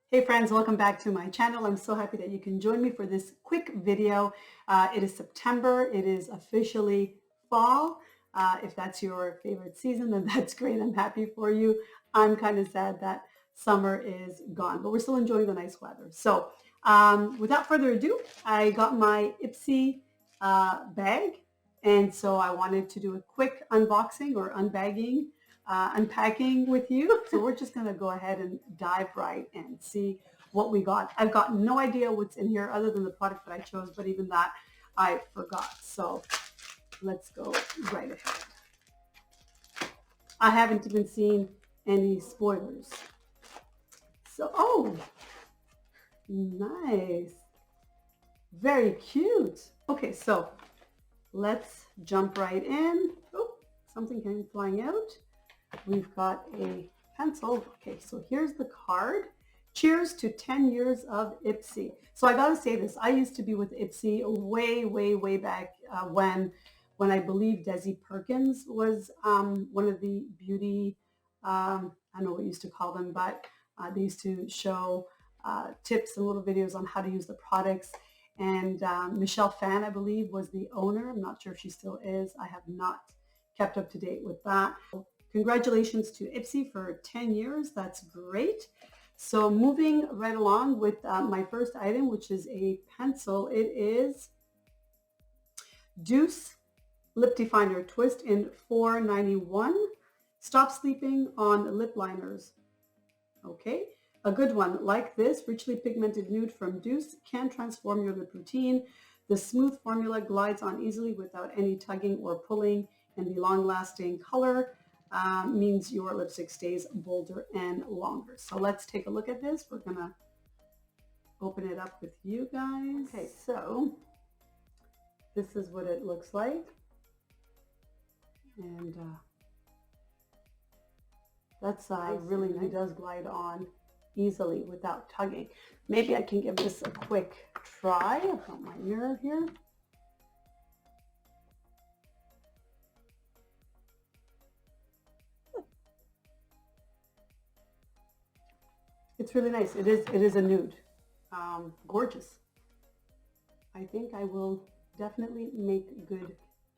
Hey friends, welcome back to my channel. I'm so happy that you can join me for this quick video. It is September. It is officially fall. If that's your favorite season, then that's great. I'm happy for you. I'm kind of sad that summer is gone, but we're still enjoying the nice weather. So without further ado, I got my IPSY bag. And so I wanted to do a quick unboxing or unbagging unpacking with you. So we're just going to go ahead and dive right and see what we got. I've got no idea what's in here other than the product that I chose, but even that I forgot. So let's go right ahead. I haven't even seen any spoilers. So, oh, nice. Very cute. Okay, so let's jump right in. Oh, something came flying out. We've got a pencil. Okay, so here's the card. Cheers to 10 years of IPSY. So I gotta say this, I used to be with IPSY way back when I believe Desi Perkins was one of the beauty, I don't know what you used to call them, but they used to show tips and little videos on how to use the products. And Michelle Phan, I believe, was the owner. I'm not sure if she still is. I have not kept up to date with that. Congratulations to IPSY for 10 years. That's great. So moving right along with my first item, which is a pencil. It is Deuce Lip Definer Twist in 491. Stop sleeping on lip liners. Okay, a good one like this. Richly pigmented nude from Deuce can transform your lip routine. The smooth formula glides on easily without any tugging or pulling, and the long-lasting color means your lipstick stays bolder and longer. So let's take a look at this. We're gonna open it up with you guys. Okay, so this is what it looks like. And that side really does glide on easily without tugging. Maybe I can give this a quick try. I've got my mirror here. It's really nice. It is a nude. Gorgeous. I think I will definitely make good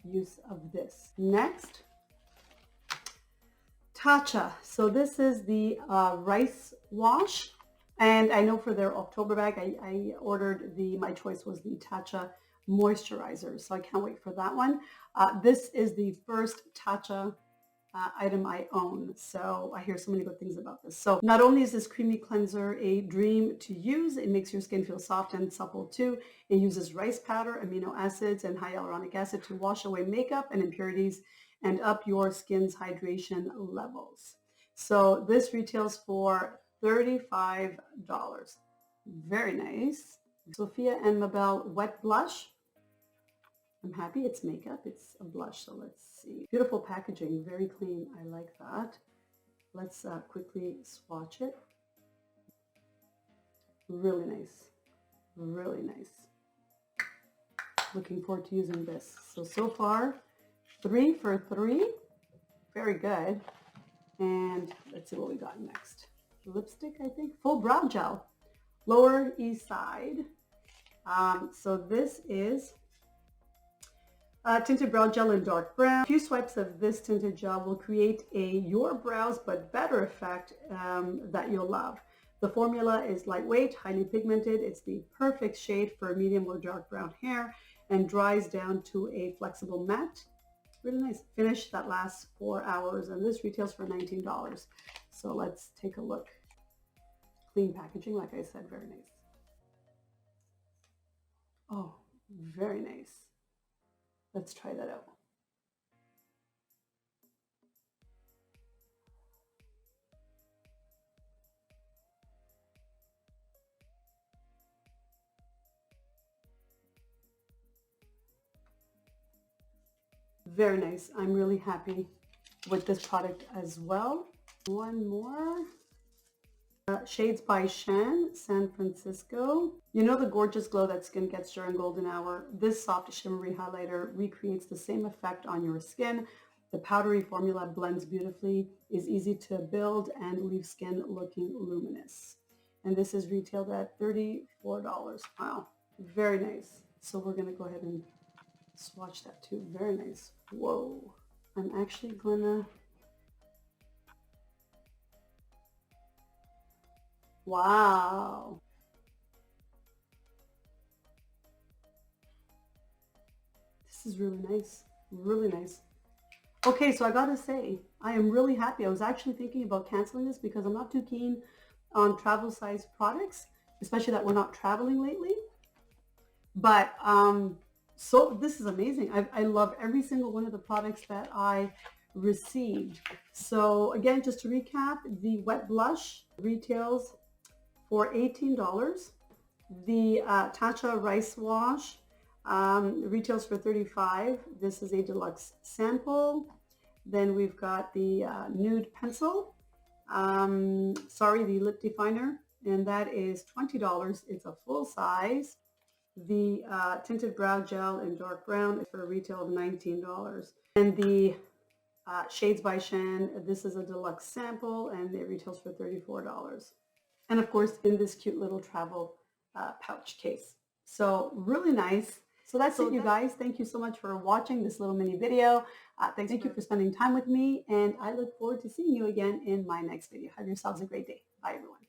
use of this. Next, Tatcha. So this is the rice wash. And I know for their October bag, I ordered my choice was the Tatcha moisturizer. So I can't wait for that one. This is the first Tatcha item I own. So I hear so many good things about this. So not only is this creamy cleanser a dream to use, it makes your skin feel soft and supple too. It uses rice powder, amino acids, and hyaluronic acid to wash away makeup and impurities and up your skin's hydration levels. So this retails for $35. Very nice. Sophia and Mabel Wet Blush. I'm happy it's makeup. It's a blush, so let's see. Beautiful packaging, very clean. I like that. Let's quickly swatch it. Really nice. Really nice. Looking forward to using this. So far, 3 for 3. Very good. And let's see what we got next. Lipstick, I think. Full brow gel. Lower East Side. So this is tinted brow gel in dark brown. A few swipes of this tinted gel will create a your brows but better effect that you'll love. The formula is lightweight, highly pigmented. It's the perfect shade for medium or dark brown hair and dries down to a flexible matte. Really nice. Finish that lasts 4 hours, and this retails for $19. So let's take a look. Clean packaging, like I said, very nice. Oh, very nice. Let's try that out. Very nice. I'm really happy with this product as well. One more. Shades by Shan, San Francisco. You know the gorgeous glow that skin gets during golden hour? This soft shimmery highlighter recreates the same effect on your skin. The powdery formula blends beautifully, is easy to build, and leaves skin looking luminous. And this is retailed at $34. Wow, very nice. So we're gonna go ahead and swatch that too. Very nice. Whoa. I'm actually gonna, wow. This is really nice. Really nice. Okay, so I gotta say, I am really happy. I was actually thinking about canceling this because I'm not too keen on travel size products, especially that we're not traveling lately. But so this is amazing. I love every single one of the products that I received. So again, just to recap, the wet blush retails for $18. The Tatcha rice wash retails for $35. This is a deluxe sample. Then we've got the nude pencil. The lip definer, and that is $20. It's a full size. The tinted brow gel in dark brown is for a retail of $19. And the Shades by Shan, this is a deluxe sample and it retails for $34. And of course, in this cute little travel pouch case. So really nice. So that's it, you guys. Thank you so much for watching this little mini video. Thank you for spending time with me, and I look forward to seeing you again in my next video. Have yourselves a great day. Bye, everyone.